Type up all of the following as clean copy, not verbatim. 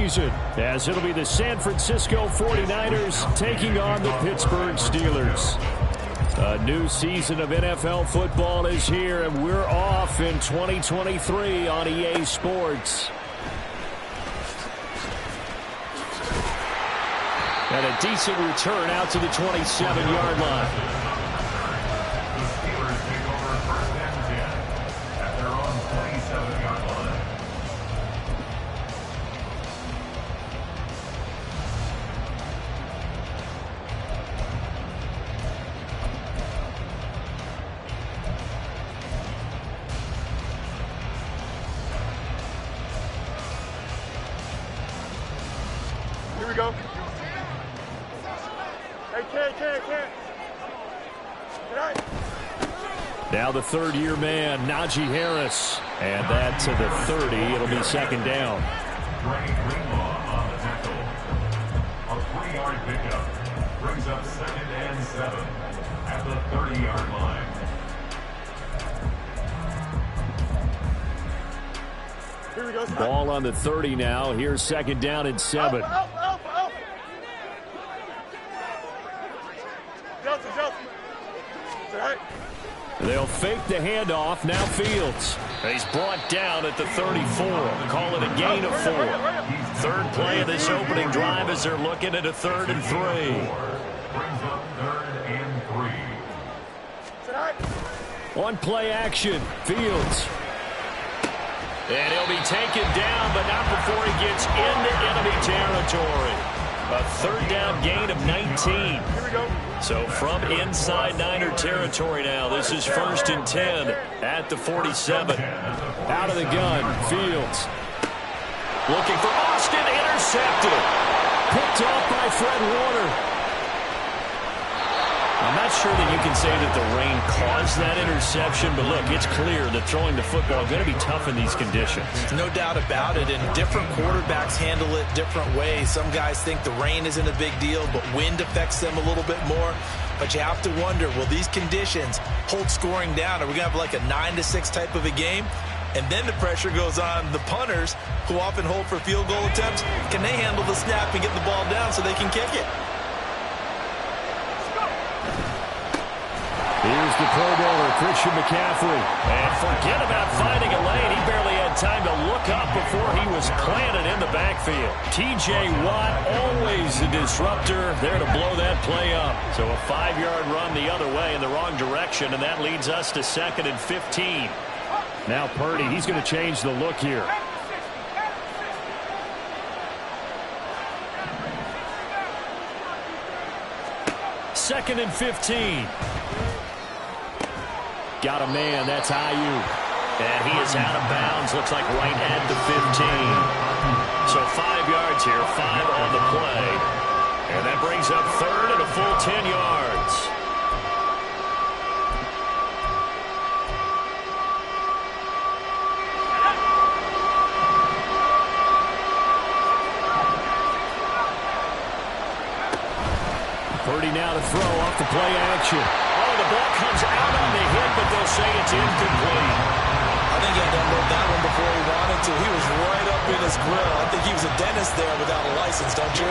season, as it'll be the San Francisco 49ers taking on the Pittsburgh Steelers. A new season of NFL football is here, and we're off in 2023 on EA Sports. And a decent return out to the 27-yard line. Here we go. Hey, kid. Now the third-year man, Najee Harris. And that to the 30. It'll be second down. On the tackle. A 3-yard pickup brings up 2nd and 7 at the 30-yard line. Here we go. Ball on the 30 now. Here's second down and 7. They'll fake the handoff. Now Fields. He's brought down at the 34. Call it a gain of 4. Third play of this opening drive as they're looking at a 3rd and 3. Brings up 3rd and 3. On play action, Fields. And he'll be taken down, but not before he gets into enemy territory. A 3rd down gain of 19. So from inside Niner territory now, this is 1st and 10 at the 47. Out of the gun, Fields. Looking for Austin, intercepted. Picked off by Fred Warner. I'm not sure that you can say that the rain caused that interception, but look, it's clear that throwing the football is going to be tough in these conditions. No doubt about it, and different quarterbacks handle it different ways. Some guys think the rain isn't a big deal, but wind affects them a little bit more. But you have to wonder, will these conditions hold scoring down? Are we going to have like a 9-6 type of a game? And then the pressure goes on the punters, who often hold for field goal attempts. Can they handle the snap and get the ball down so they can kick it? Here's the Pro Bowler, Christian McCaffrey. And forget about finding a lane. He barely had time to look up before he was planted in the backfield. T.J. Watt, always a disruptor, there to blow that play up. So a 5-yard run the other way in the wrong direction, and that leads us to 2nd and 15. Now Purdy, he's going to change the look here. Second and 15. Got a man, that's Ayuk. And he is out of bounds, looks like right at the 15. So 5 yards here, 5 on the play. And that brings up 3rd and a full 10 yards. Purdy now to throw off the play action. Oh, the ball comes out on the hit, but they'll say it's incomplete. I think he had to unload that one before he wanted to. He was right up in his grill. I think he was a dentist there without a license, don't you?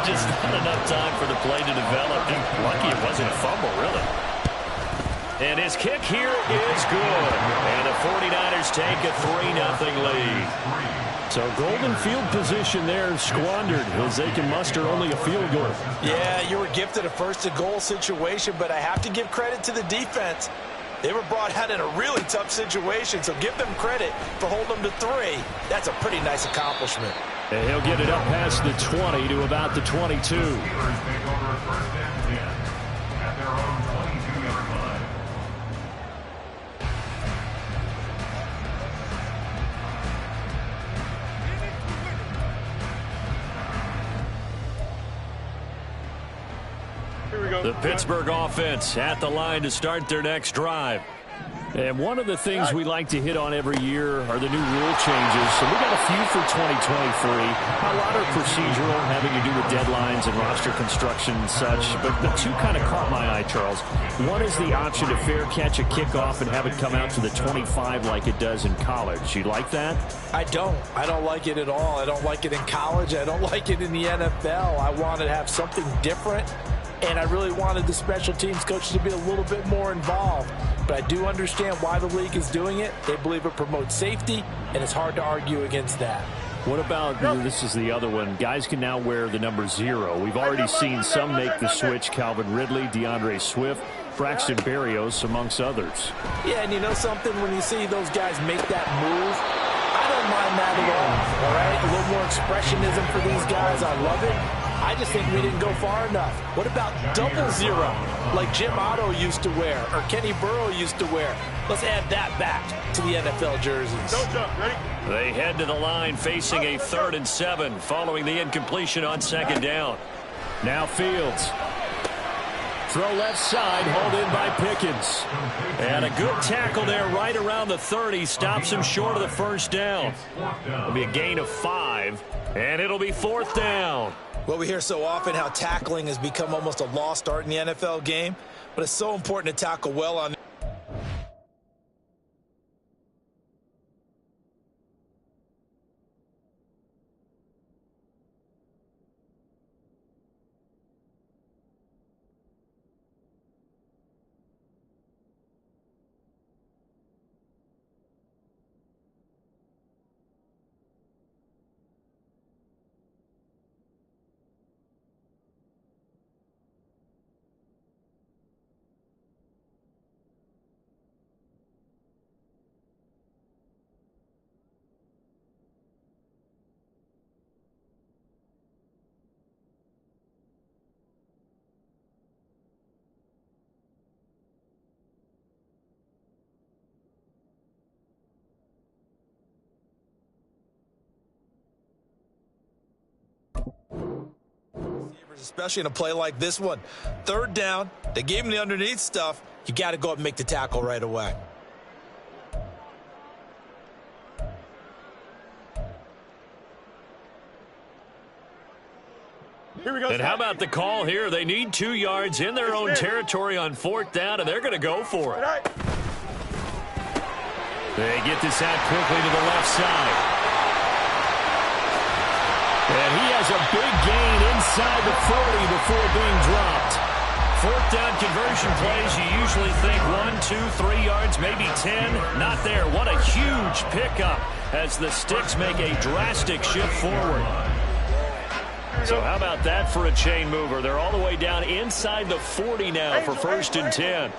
Just not enough time for the play to develop. Lucky it wasn't a fumble, really. And his kick here is good. And the 49ers take a 3-0 lead. So golden field position there squandered as they can muster only a field goal. Yeah, you were gifted a first-and-goal situation, but I have to give credit to the defense. They were brought out in a really tough situation, so give them credit for holding them to 3. That's a pretty nice accomplishment. And he'll get it up past the 20 to about the 22. The Pittsburgh offense at the line to start their next drive. And one of the things we like to hit on every year are the new rule changes. So we got a few for 2023. A lot are procedural, having to do with deadlines and roster construction and such. But the two kind of caught my eye, Charles. One is the option to fair catch a kickoff and have it come out to the 25 like it does in college. You like that? I don't. I don't like it at all. I don't like it in college. I don't like it in the NFL. I wanted to have something different. And I really wanted the special teams coaches to be a little bit more involved. But I do understand why the league is doing it. They believe it promotes safety, and it's hard to argue against that. What about, this is the other one, guys can now wear the number 0. We've already seen some make the switch, Calvin Ridley, DeAndre Swift, Braxton Berrios, amongst others. Yeah, and you know something? When you see those guys make that move, I don't mind that at all right? A little more expressionism for these guys. I love it. I just think we didn't go far enough. What about double 0, like Jim Otto used to wear or Kenny Burrow used to wear? Let's add that back to the NFL jerseys. Don't jump. Ready? They head to the line facing a 3rd and 7 following the incompletion on 2nd down. Now Fields. Throw left side, hauled in by Pickens. And a good tackle there right around the 30. Stops him short of the 1st down. It'll be a gain of 5, and it'll be 4th down. Well, we hear so often how tackling has become almost a lost art in the NFL game, but it's so important to tackle well on. Especially in a play like this one. 3rd down, they gave him the underneath stuff. You got to go up and make the tackle right away. Here we go. And how about the call here? They need 2 yards in their own territory on 4th down, and they're going to go for it. They get this out quickly to the left side. And he has a big gain inside the 40 before being dropped. 4th down conversion plays, you usually think 1, 2, 3 yards, maybe 10. Not there. What a huge pickup as the Sticks make a drastic shift forward. So how about that for a chain mover? They're all the way down inside the 40 now for 1st and 10.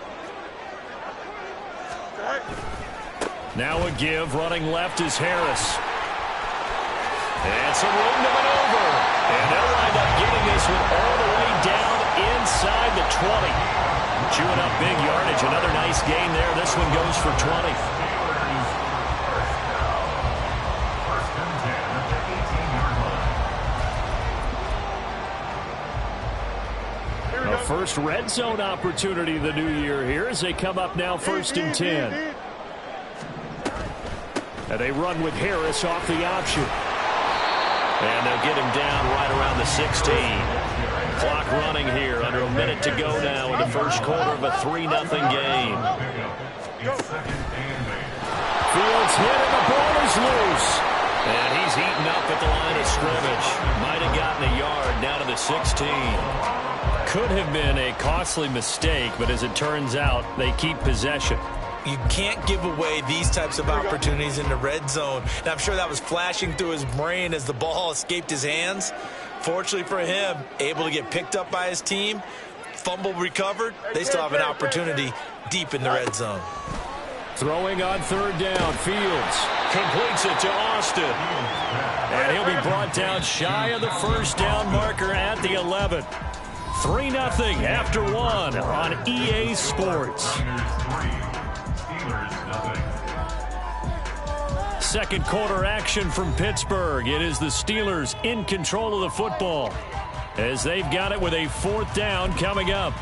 Now a give. Running left is Harris. And some room to maneuver. And they'll wind up getting this one all the way down inside the 20. Chewing up big yardage. Another nice gain there. This one goes for 20. A first red zone opportunity the new year here as they come up now 1st and 10. And they run with Harris off the option. And they'll get him down right around the 16. Clock running here. Under a minute to go now in the 1st quarter of a 3-0 game. Fields hit and the ball is loose. And he's eaten up at the line of scrimmage. Might have gotten a yard down to the 16. Could have been a costly mistake, but as it turns out, they keep possession. You can't give away these types of opportunities in the red zone. And I'm sure that was flashing through his brain as the ball escaped his hands. Fortunately for him, able to get picked up by his team, fumble recovered. They still have an opportunity deep in the red zone. Throwing on 3rd down, Fields completes it to Austin. And he'll be brought down shy of the 1st down marker at the 11. 3-0 after 1 on EA Sports. 2nd quarter action from Pittsburgh. It is the Steelers in control of the football as they've got it with a 4th down coming up.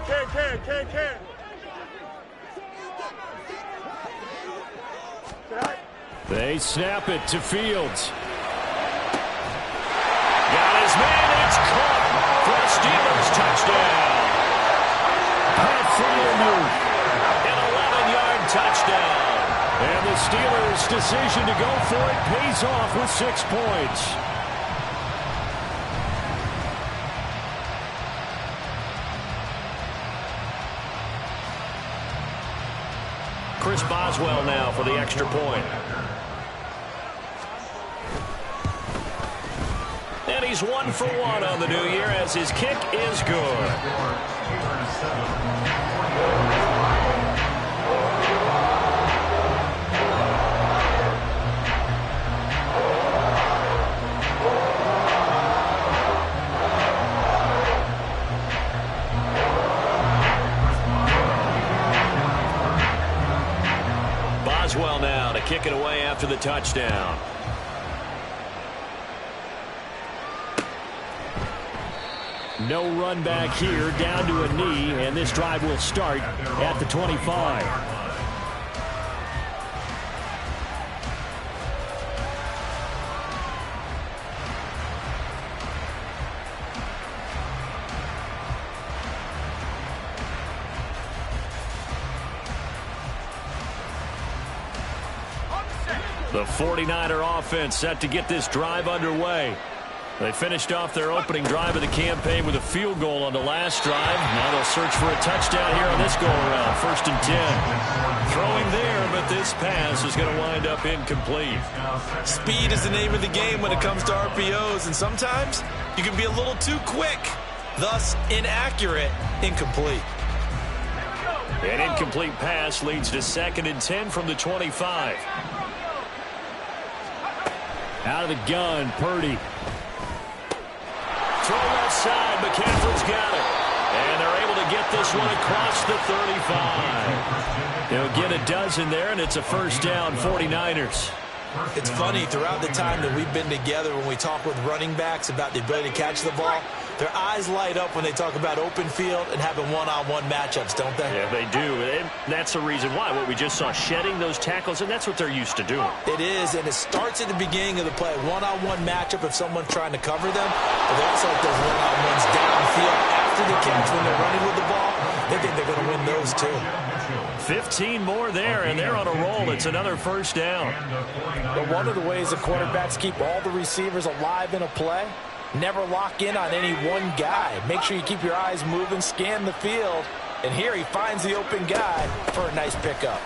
Can. They snap it to Fields. Got his man. It's caught for a Steelers touchdown. Pat Freiermuth, an 11-yard touchdown. And the Steelers' decision to go for it pays off with 6 points. Chris Boswell now for the extra point. And he's 1 for 1 on the new year as his kick is good. Boswell now to kick it away after the touchdown. No run back here, down to a knee, and this drive will start at the 25. The 49er offense set to get this drive underway. They finished off their opening drive of the campaign with a field goal on the last drive. Now they'll search for a touchdown here on this go-around. 1st and 10. Throwing there, but this pass is going to wind up incomplete. Speed is the name of the game when it comes to RPOs, and sometimes you can be a little too quick. Thus, inaccurate, incomplete. An incomplete pass leads to 2nd and 10 from the 25. Out of the gun, Purdy. Throw left side, McCaffrey's got it. And they're able to get this one across the 35. They'll get a dozen there, and it's a first down, 49ers. It's funny, throughout the time that we've been together, when we talk with running backs about the ability to catch the ball, their eyes light up when they talk about open field and having one-on-one matchups, don't they? Yeah, they do. And that's the reason why. What we just saw, shedding those tackles, and that's what they're used to doing. It is, and it starts at the beginning of the play. One-on-one matchup if someone's trying to cover them. But they also like those one-on-ones downfield after the catch when they're running with the ball. They think they're going to win those, too. 15 more there, and they're on a roll. It's another first down. But one of the ways the quarterbacks keep all the receivers alive in a play, never lock in on any one guy. Make sure you keep your eyes moving, scan the field. And here he finds the open guy for a nice pickup.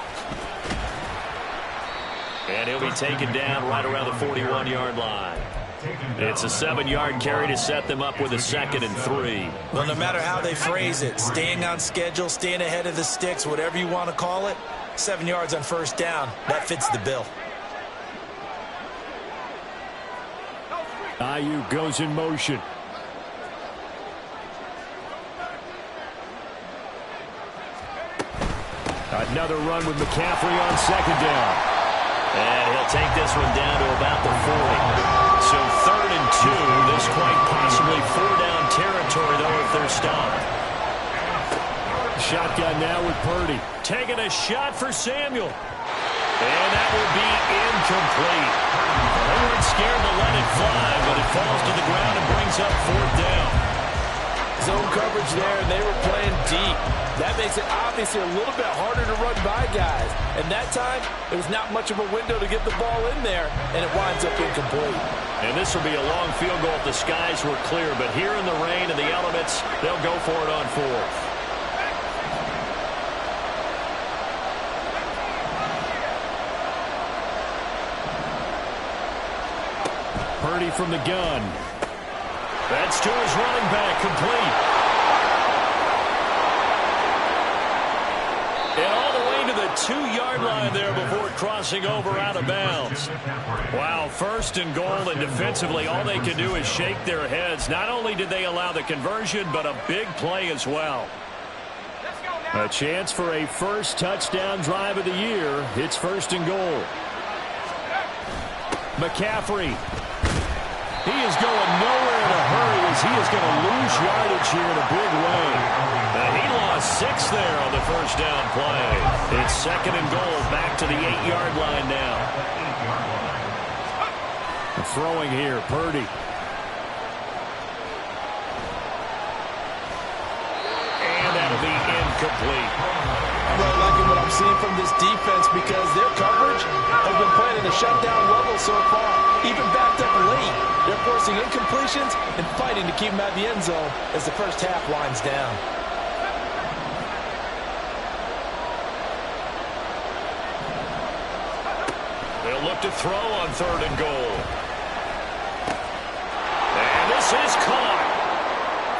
And he'll be taken down right around the 41-yard line. It's a 7-yard carry to set them up with a 2nd and 3. Well, no matter how they phrase it, staying on schedule, staying ahead of the sticks, whatever you want to call it, 7 yards on first down, that fits the bill. Ayuk goes in motion. Another run with McCaffrey on 2nd down. And he'll take this one down to about the 40. So 3rd and 2. This quite possibly 4-down territory, though, if they're stopped. Shotgun now with Purdy. Taking a shot for Samuel. And that will be incomplete. They weren't scared to let it fly, but it falls to the ground and brings up 4th down. Zone coverage there, and they were playing deep. That makes it obviously a little bit harder to run by guys. And that time, it was not much of a window to get the ball in there, and it winds up incomplete. And this will be a long field goal if the skies were clear. But here in the rain and the elements, they'll go for it on 4th. Purdy from the gun. That's to his running back, complete. And all the way to the 2-yard line there before crossing over out of bounds. Wow, 1st and goal, and defensively all they can do is shake their heads. Not only did they allow the conversion, but a big play as well. A chance for a first touchdown drive of the year. It's 1st and goal. McCaffrey. He is going nowhere in a hurry as he is going to lose yardage here in a big way. And he lost a 6 there on the first down play. It's 2nd and goal, back to the 8-yard line now. Throwing here, Purdy. And that'll be incomplete. I'm really liking what I'm seeing from this defense because their coverage has been playing at a shutdown level so far. Even backed up late, they're forcing incompletions and fighting to keep them out of the end zone as the first half winds down. They'll look to throw on 3rd and goal. And this is caught.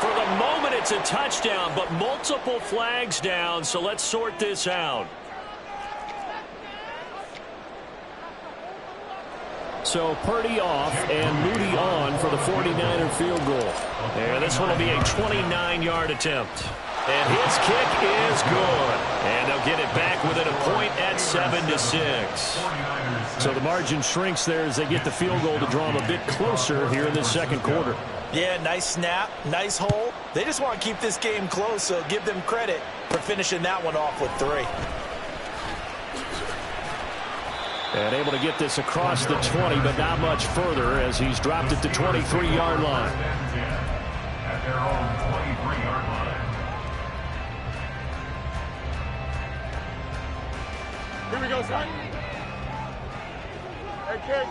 For the moment, it's a touchdown, but multiple flags down, so let's sort this out. So Purdy off and Moody on for the 49er field goal. And this one will be a 29-yard attempt. And his kick is good. And they'll get it back within a point at 7-6. So the margin shrinks there as they get the field goal to draw them a bit closer here in this second quarter. Yeah, nice snap, nice hole. They just want to keep this game close, so give them credit for finishing that one off with 3. And able to get this across the 20, but not much further as he's dropped it to 23-yard line. At their own 23-yard line. Here we go, son. Hey, carry.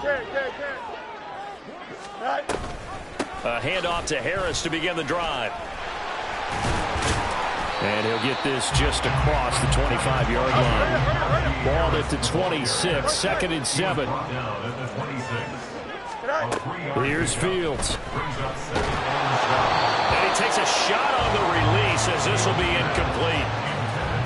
Right. A handoff to Harris to begin the drive. And he'll get this just across the 25-yard line. Ball at the 26, 2nd and 7. Here's Fields. And he takes a shot on the release as this will be incomplete.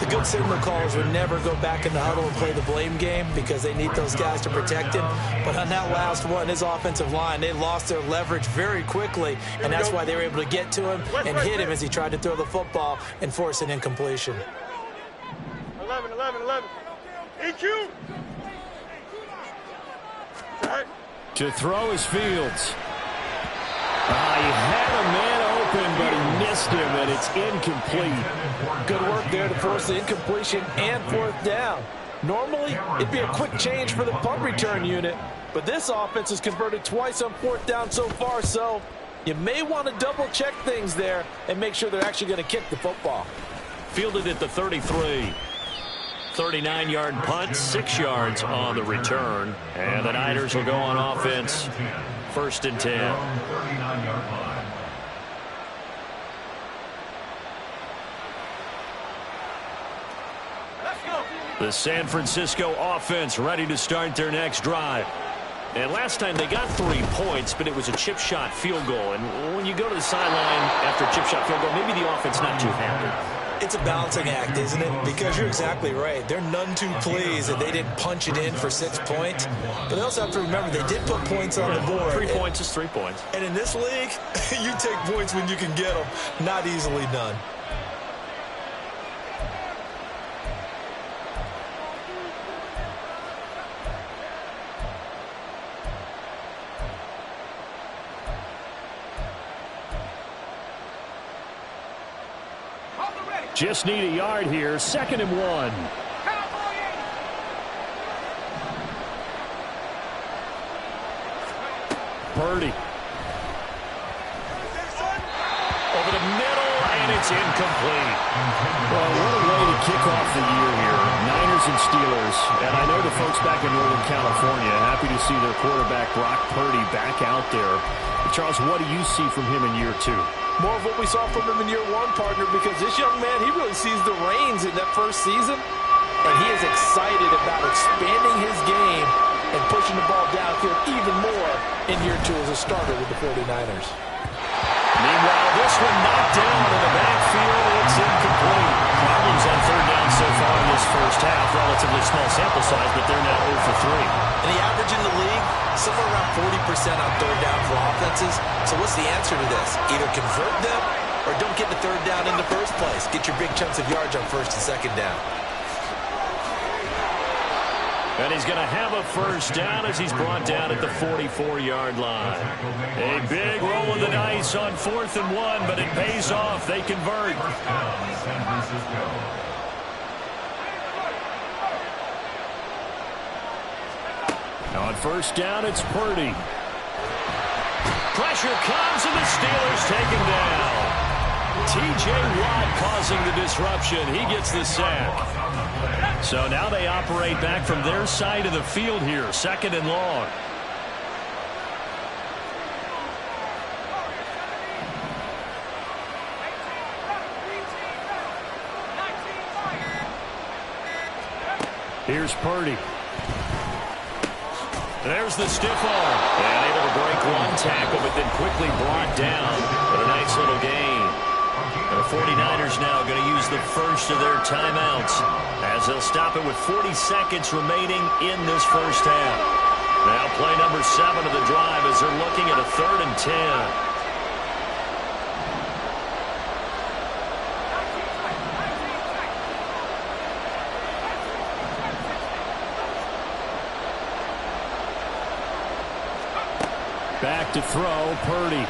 The good signal callers would never go back in the huddle and play the blame game because they need those guys to protect him. But on that last one, his offensive line, they lost their leverage very quickly, and that's why they were able to get to him and hit him as he tried to throw the football and force an incompletion. 11. EQ. Right. To throw is Fields. He had a man open, but he missed him, and it's incomplete. Good work there to force the incompletion and 4th down. Normally, it'd be a quick change for the punt return unit, but this offense has converted twice on 4th down so far, so you may want to double-check things there and make sure they're actually going to kick the football. Fielded at the 33. 39-yard punt, 6 yards on the return. And the Niners will go on offense, 1st and 10. 39-yard line. The San Francisco offense ready to start their next drive. And last time they got 3 points, but it was a chip shot field goal. And when you go to the sideline after a chip shot field goal, maybe the offense not too happy. It's a balancing act, isn't it? Because you're exactly right. They're none too pleased that they didn't punch it in for 6 points. But they also have to remember they did put points on the board. 3 points is 3 points. And in this league, you take points when you can get them. Not easily done. Just need a yard here. 2nd and 1. Purdy. Over the middle, and it's incomplete. Well, what a way to kick off the year here. Niners and Steelers. And I know the folks back in Northern California happy to see their quarterback, Brock Purdy, back out there. But Charles, what do you see from him in year 2? More of what we saw from him in year 1, partner, because this young man, he really sees the reins in that first season, and he is excited about expanding his game and pushing the ball downfield even more in year 2 as a starter with the 49ers. Meanwhile, this one knocked down in the backfield. It's incomplete. Problems on 3rd down so far in this first half. Relatively small sample size, but they're now 0 for 3. And the average in the league, somewhere around 40% on 3rd down for offenses. So what's the answer to this? Either convert them or don't get the 3rd down in the first place. Get your big chunks of yards on 1st and 2nd down. And he's going to have a first down as he's brought down at the 44-yard line. A big roll of the dice on 4th and 1, but it pays off. They convert. First down, San Francisco. On first down, it's Purdy. Pressure comes, and the Steelers take him down. T.J. Watt causing the disruption. He gets the sack. So now they operate back from their side of the field here, 2nd and long. Here's Purdy. There's the stiff arm. And able to break one tackle, but then quickly brought down. But a nice little gain. And the 49ers now going to use the first of their timeouts as they'll stop it with 40 seconds remaining in this first half. Now play number 7 of the drive as they're looking at a 3rd and 10. Back to throw, Purdy. And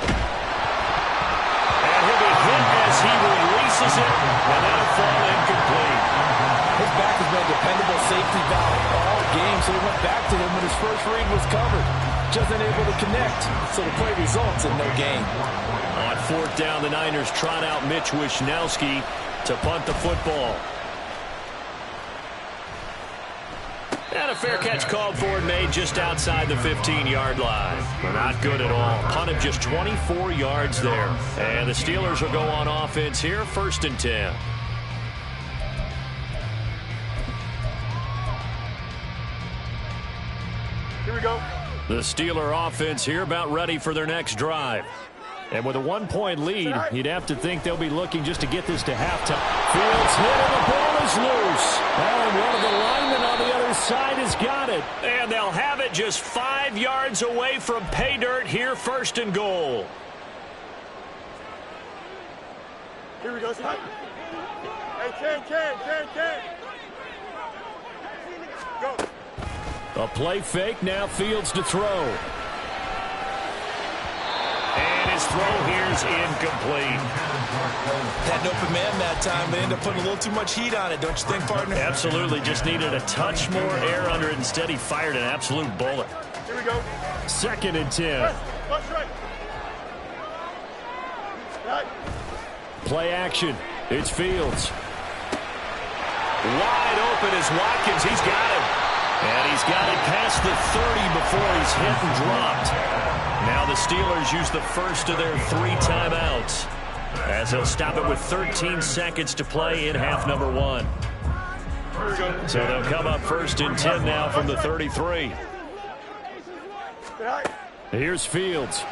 he'll be hit as he releases it, and that'll fall incomplete. His back has been a dependable safety valve all game, so he went back to him when his first read was covered. Just unable to connect, so the play results in no gain. On 4th down, the Niners trot out Mitch Wishnowski to punt the football. And a fair catch called for and made just outside the 15-yard line. But not good at all. Punted just 24 yards there. And the Steelers will go on offense here, 1st and 10. Here we go. The Steeler offense here about ready for their next drive. And with a 1-point lead, you'd have to think they'll be looking just to get this to halftime. Fields hit and the ball is loose. And one of the linemen on the other side has got it. And they'll have it just 5 yards away from pay dirt here, 1st and goal. Here we go, son. Hey, Ken. Go. A play fake, now Fields to throw. And his throw here is incomplete. Had an open man that time, but ended up putting a little too much heat on it, don't you think, partner? Absolutely, just needed a touch more air under it. Instead, he fired an absolute bullet. Here we go. 2nd and 10. Right. Right. Play action. It's Fields. Wide open is Watkins. He's got it. And he's got it past the 30 before he's hit and dropped. Now the Steelers use the first of their 3 timeouts as they'll stop it with 13 seconds to play in half number 1. So they'll come up 1st and 10 now from the 33. Here's Fields.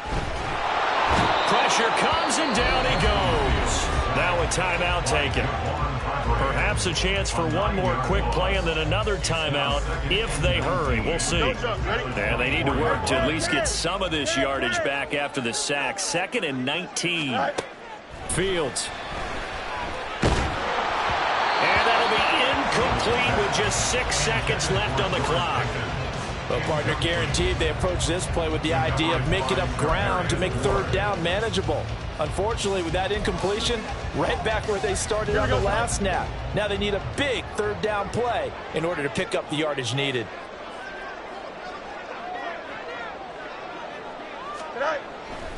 Pressure comes and down he goes. Now a timeout taken. Perhaps a chance for one more quick play and then another timeout if they hurry. We'll see. And they need to work to at least get some of this yardage back after the sack. 2nd and 19. Fields. And that'll be incomplete with just 6 seconds left on the clock. Well, partner, guaranteed they approach this play with the idea of making up ground to make 3rd down manageable. Unfortunately, with that incompletion, right back where they started on the last snap. Now they need a big 3rd down play in order to pick up the yardage needed.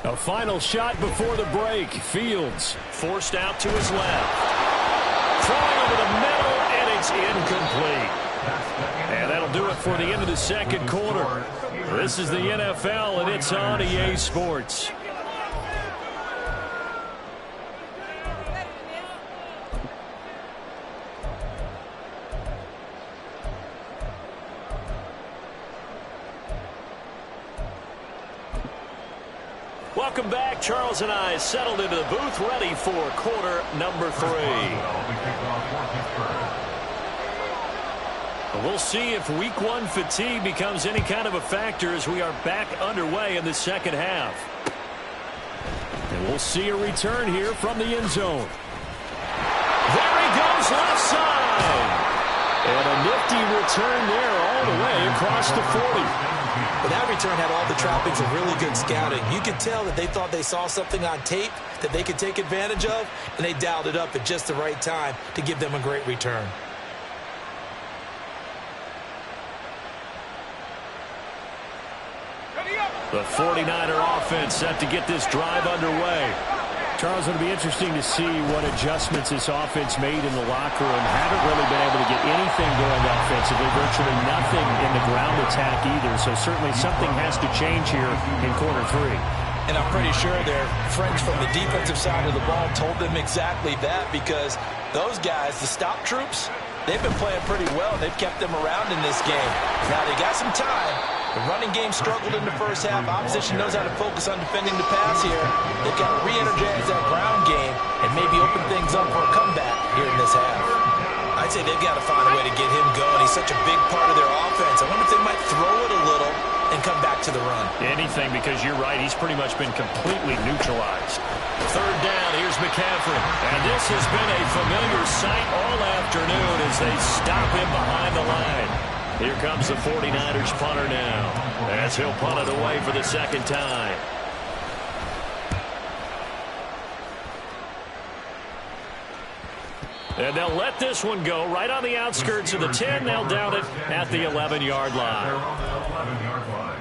A final shot before the break. Fields forced out to his left. Throwing over the middle, and it's incomplete. And that'll do it for the end of the 2nd quarter. This is the NFL, and it's on EA Sports. Welcome back. Charles and I settled into the booth, ready for quarter number 3. We'll see if week 1 fatigue becomes any kind of a factor as we are back underway in the 2nd half. And we'll see a return here from the end zone. There he goes, left side. And a nifty return there all the way across the 40. But that return had all the trappings of really good scouting. You could tell that they thought they saw something on tape that they could take advantage of, and they dialed it up at just the right time to give them a great return. The 49er offense set to get this drive underway. Charles, it'll be interesting to see what adjustments this offense made in the locker room. Haven't really been able to get anything going offensively, virtually nothing in the ground attack either. So certainly something has to change here in quarter 3. And I'm pretty sure their friends from the defensive side of the ball told them exactly that, because those guys, the stop troops, they've been playing pretty well. They've kept them around in this game. Now they got some time. The running game struggled in the first half. Opposition knows how to focus on defending the pass here. They've got to re-energize that ground game and maybe open things up for a comeback here in this half. I'd say they've got to find a way to get him going. He's such a big part of their offense. I wonder if they might throw it a little and come back to the run. Anything, because you're right, he's pretty much been completely neutralized. Third down, here's McCaffrey. And this has been a familiar sight all afternoon as they stop him behind the line. Here comes the 49ers punter now, as he'll punt it away for the second time. And they'll let this one go right on the outskirts of the 10. They'll down it at the 11-yard line. They're on the 11-yard line.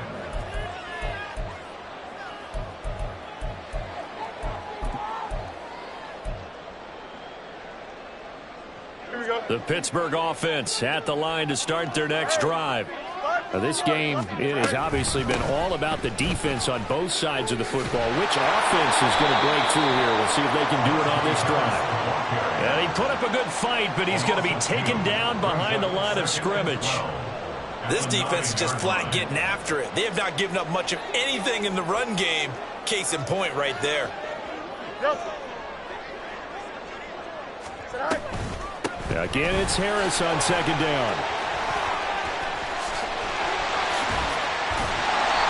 Here we go. The Pittsburgh offense at the line to start their next drive. This game, it has obviously been all about the defense on both sides of the football. Which offense is going to break through here? We'll see if they can do it on this drive. And he put up a good fight, but he's going to be taken down behind the line of scrimmage. This defense is just flat getting after it. They have not given up much of anything in the run game. Case in point right there. Go. Sit high. Again, it's Harris on second down.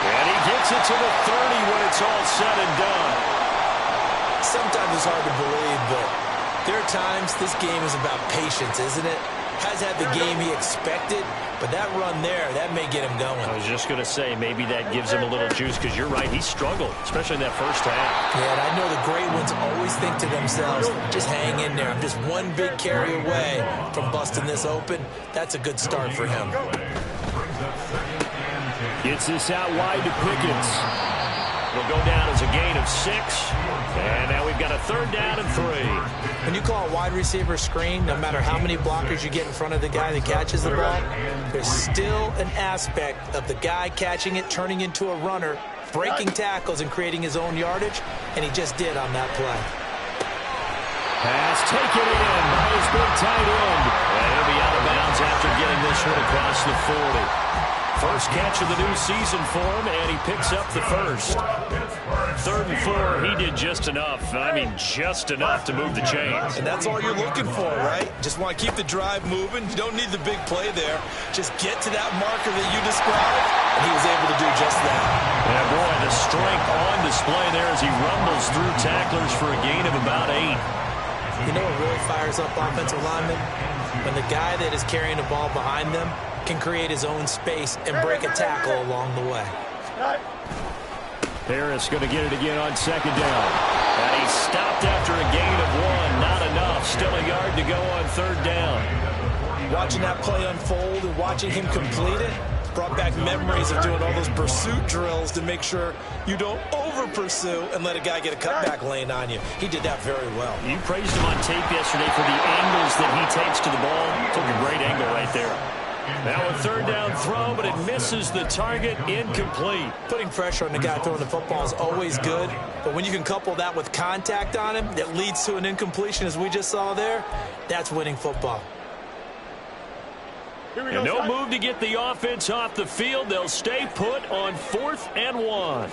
And he gets it to the 30 when it's all said and done. Sometimes it's hard to believe, but there are times this game is about patience, isn't it? Has had the game he expected, but that run there, that may get him going. I was just going to say, maybe that gives him a little juice, because you're right, he struggled, especially in that first half. Yeah, and I know the great ones always think to themselves, just hang in there. I'm just one big carry away from busting this open. That's a good start for him. Gets this out wide to Pickens. It'll go down as a gain of 6. And now we've got a third down and 3. When you call a wide receiver screen, no matter how many blockers you get in front of the guy that catches the ball, there's still an aspect of the guy catching it, turning into a runner, breaking tackles and creating his own yardage, and he just did on that play. Pass taken in by his big tight end. And he'll be out of bounds after getting this one across the 40. First catch of the new season for him, and he picks up the first. 3rd and 4, he did just enough. I mean, just enough to move the chains. And that's all you're looking for, right? Just want to keep the drive moving. You don't need the big play there. Just get to that marker that you described, and he was able to do just that. Yeah, boy, the strength on display there as he rumbles through tacklers for a gain of about 8. You know what really fires up offensive linemen? When the guy that is carrying the ball behind them can create his own space and break a tackle along the way. Harris going to get it again on second down. And he stopped after a gain of 1. Not enough. Still a yard to go on third down. Watching that play unfold and watching him complete it brought back memories of doing all those pursuit drills to make sure you don't over-pursue and let a guy get a cutback lane on you. He did that very well. You praised him on tape yesterday for the angles that he takes to the ball. Took a great angle right there. Now a third down throw, but it misses the target, incomplete. Putting pressure on the guy throwing the football is always good, but when you can couple that with contact on him that leads to an incompletion, as we just saw there, that's winning football. And no move to get the offense off the field. They'll stay put on 4th and 1.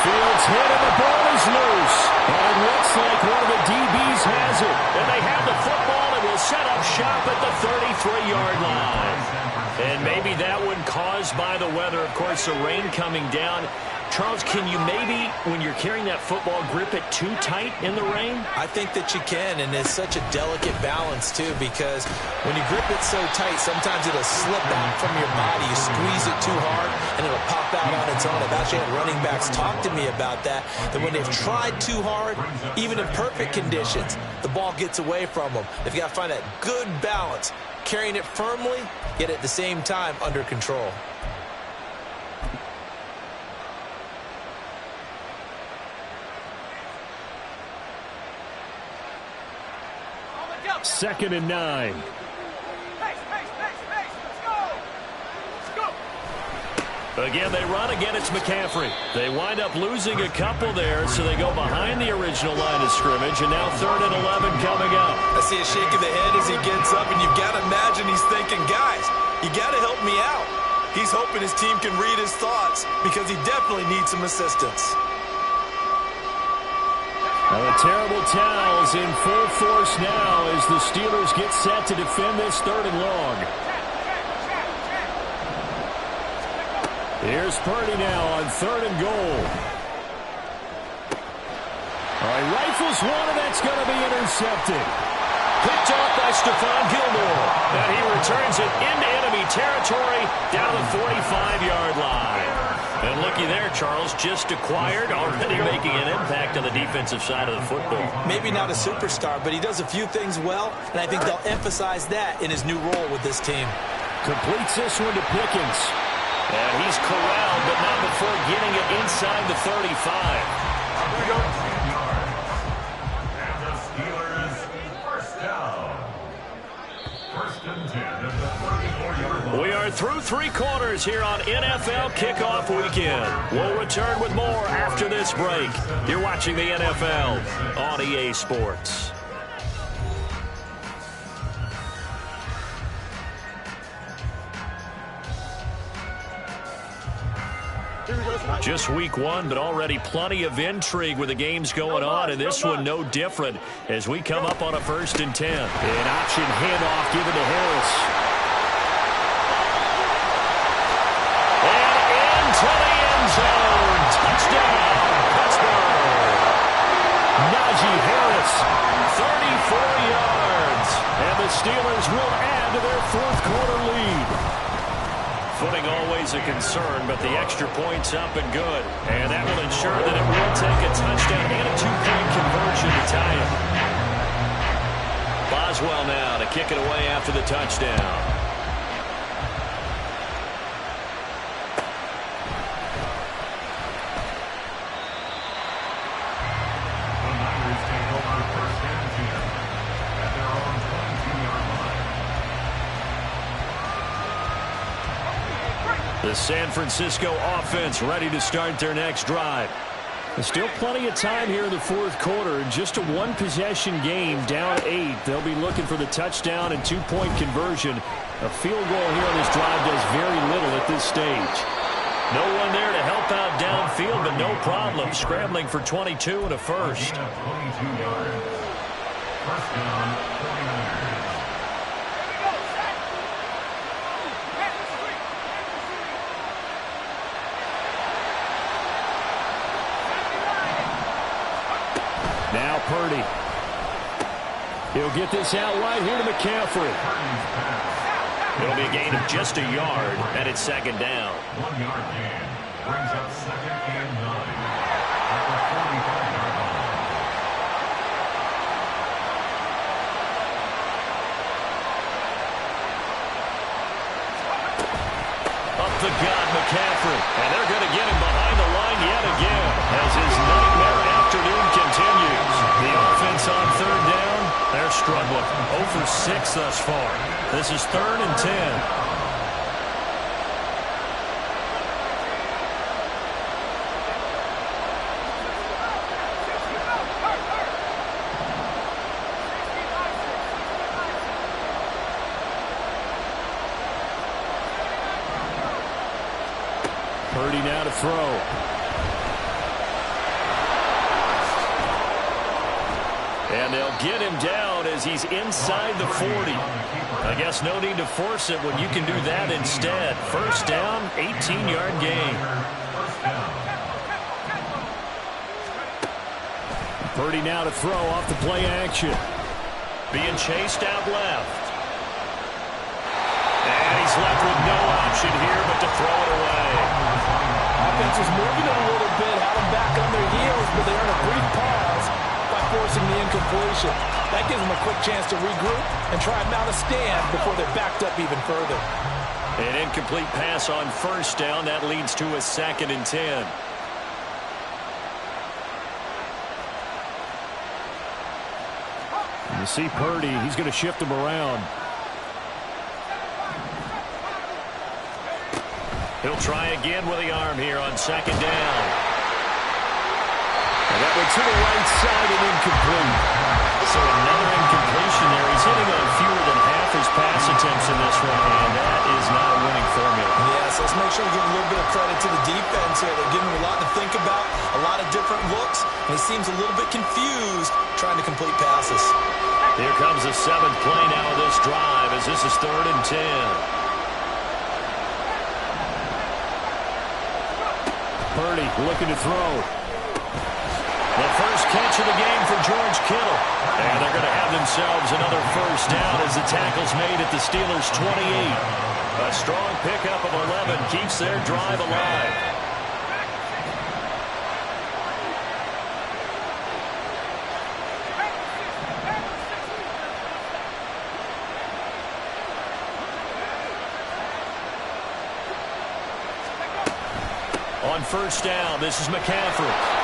Fields hit and the ball is loose. And it looks like one of the DBs has it. And they have the football and will set up shop at the 33-yard line. And maybe that one caused by the weather. Of course, the rain coming down Charles, can you maybe, when you're carrying that football, grip it too tight in the rain? I think that you can, and it's such a delicate balance, too, because when you grip it so tight, sometimes it'll slip back from your body. You squeeze it too hard, and it'll pop out on its own. I've actually had running backs talk to me about that when they've tried too hard, even in perfect conditions, the ball gets away from them. They've got to find that good balance, carrying it firmly, yet at the same time under control. Second and 9. Again, they run. Again, it's McCaffrey. They wind up losing a couple there, so they go behind the original line of scrimmage, and now 3rd and 11 coming up. I see a shake of the head as he gets up, and you've got to imagine he's thinking, guys, you got to help me out. He's hoping his team can read his thoughts because he definitely needs some assistance. The terrible towels in full force now as the Steelers get set to defend this 3rd and long. Here's Purdy now on 3rd and goal. All right, rifles one, and that's going to be intercepted. Picked off by Stephon Gilmore. And he returns it into enemy territory down the 45-yard line. And looky there, Charles, just acquired, already making an impact on the defensive side of the football. Maybe not a superstar, but he does a few things well, and I think they'll emphasize that in his new role with this team. Completes this one to Pickens. And he's corralled, but not before getting it inside the 35. Here we go. And the Steelers, first down. 1st and 10 at the 34-yard line. We are through 3 quarters here on NFL Kickoff Weekend. We'll return with more after this break. You're watching the NFL on EA Sports. Just week 1, but already plenty of intrigue with the games going on, and this one no different as we come up on a 1st and 10. An option handoff given to Harris. And into the end zone. Touchdown, Pittsburgh. Najee Harris, 34 yards. And the Steelers will add to their 4th quarter lead. Footing always a concern, but the extra point's up and good. And that will ensure that it will take a touchdown and a 2-point conversion to tie it. Boswell now to kick it away after the touchdown. The San Francisco offense ready to start their next drive. There's still plenty of time here in the 4th quarter. Just a 1-possession game, down 8. They'll be looking for the touchdown and 2-point conversion. A field goal here on this drive does very little at this stage. No one there to help out downfield, but no problem. Scrambling for 22 and a first. 22 yards. First down, 49ers. Now Purdy. He'll get this out right here to McCaffrey. It'll be a gain of just a yard, and it's 2nd down. 1-yard gain brings up 2nd and 9 at the 45-yard line. Up the gut, McCaffrey. And they're going to get him behind the line yet again as his nightmare afternoon continues. The offense on 3rd down, they're struggling. 0 for 6 thus far. This is 3rd and 10. Purdy now to throw. And they'll get him down as he's inside the 40. I guess no need to force it when you can do that instead. First down, 18-yard gain. Purdy now to throw off the play action. Being chased out left. And he's left with no option here but to throw it away. Offense was moving it a little bit, had them back on their heels, but they earned a brief pause by forcing the incompletion. That gives them a quick chance to regroup and try and mount a stand before they're backed up even further. An incomplete pass on first down. That leads to a 2nd and 10. You see Purdy, he's going to shift him around. He'll try again with the arm here on 2nd down. And that went to the right side and incomplete. So another incompletion there. He's hitting on fewer than half his pass attempts in this one, and that is not a winning formula. Yeah, so let's make sure we give a little bit of credit to the defense here. They're giving him a lot to think about, a lot of different looks, and he seems a little bit confused trying to complete passes. Here comes the 7th play now of this drive as this is 3rd and 10. Purdy looking to throw. The first catch of the game for George Kittle. And they're going to have themselves another first down as the tackle's made at the Steelers' 28. A strong pickup of 11 keeps their drive alive. On first down, this is McCaffrey.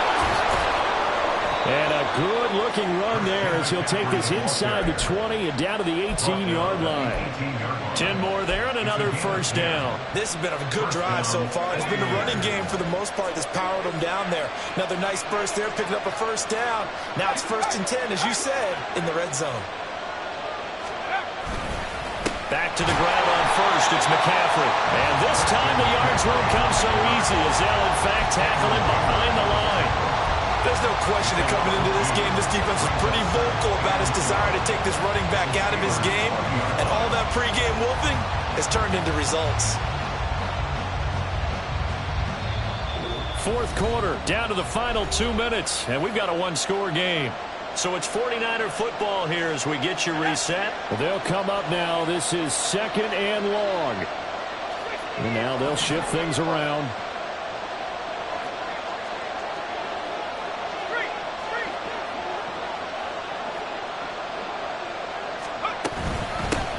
And a good-looking run there as he'll take this inside the 20 and down to the 18-yard line. 10 more there and another first down. This has been a good drive so far. It's been the running game for the most part that's powered them down there. Another nice burst there, picking up a first down. Now it's 1st and 10, as you said, in the red zone. Back to the ground on first, it's McCaffrey. And this time the yards won't come so easy as they'll in fact tackle him behind the line. There's no question that coming into this game, this defense is pretty vocal about its desire to take this running back out of his game. And all that pregame wolfing has turned into results. 4th quarter, down to the final 2 minutes, and we've got a one-score game. So it's 49er football here as we get you reset. Well, they'll come up now. This is 2nd and long. And now they'll shift things around.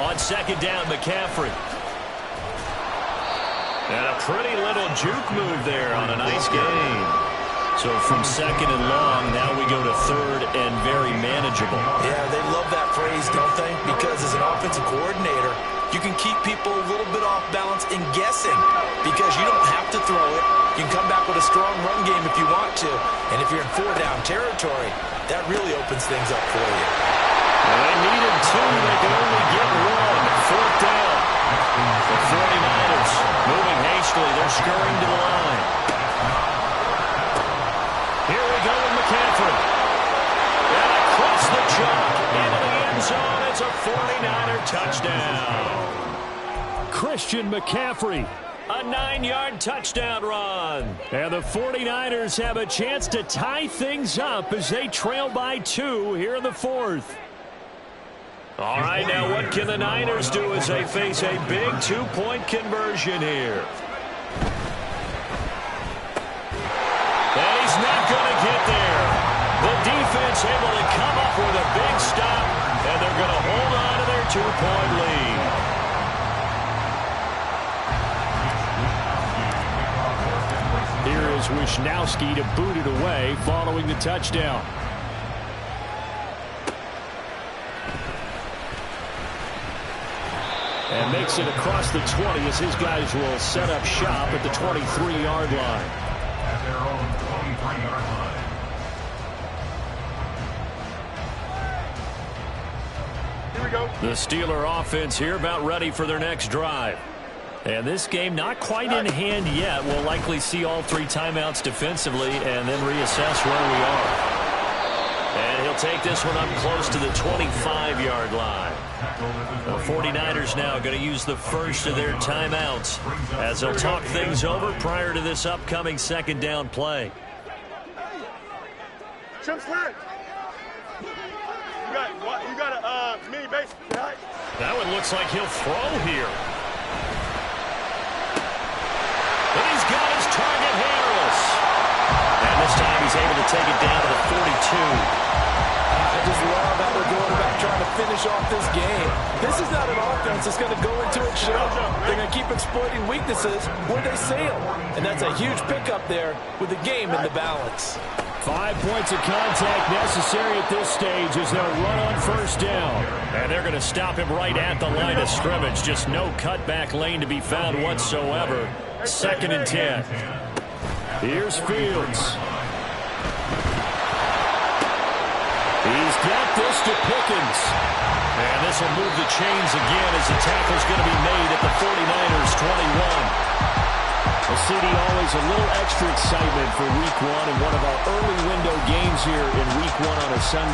On 2nd down, McCaffrey. And a pretty little juke move there on a nice gain. So from 2nd and long, now we go to 3rd and very manageable. Yeah, they love that phrase, don't they? Because as an offensive coordinator, you can keep people a little bit off balance and guessing because you don't have to throw it. You can come back with a strong run game if you want to. And if you're in 4-down territory, that really opens things up for you. Well, they needed 2. They could only get 1. 4th down. The 49ers moving hastily. They're scurrying to the line. Here we go with McCaffrey. And across the chalk into the end zone. It's a 49er touchdown. Christian McCaffrey. A 9-yard touchdown run. And the 49ers have a chance to tie things up as they trail by 2 here in the 4th. All right, now what can the Niners do as they face a big 2-point conversion here? And he's not going to get there. The defense able to come up with a big stop, and they're going to hold on to their 2-point lead. Here is Wisnowski to boot it away following the touchdown. And makes it across the 20 as his guys will set up shop at the 23-yard line. At their own 23-yard line. Here we go. The Steeler offense here about ready for their next drive. And this game not quite in hand yet. We'll likely see all 3 timeouts defensively and then reassess where we are. And he'll take this one up close to the 25-yard line. The 49ers now going to use the first of their timeouts as they'll talk things over prior to this upcoming 2nd down play. Jump slide. Now it looks like he'll throw here. And he's got his target handles. And this time he's able to take it down to the 42. I just love how they're going about trying to finish off this game. This is not an offense that's going to go into its shell. They're going to keep exploiting weaknesses where they see them. And that's a huge pickup there with the game in the balance. 5 points of contact necessary at this stage as they'll run on first down. And they're going to stop him right at the line of scrimmage. Just no cutback lane to be found whatsoever. 2nd and 10. Here's Fields. He's got this to Pickens. And this will move the chains again as the tackle's going to be made at the 49ers 21. Well, CD, always a little extra excitement for Week 1 and one of our early window games here in Week 1 on a Sunday.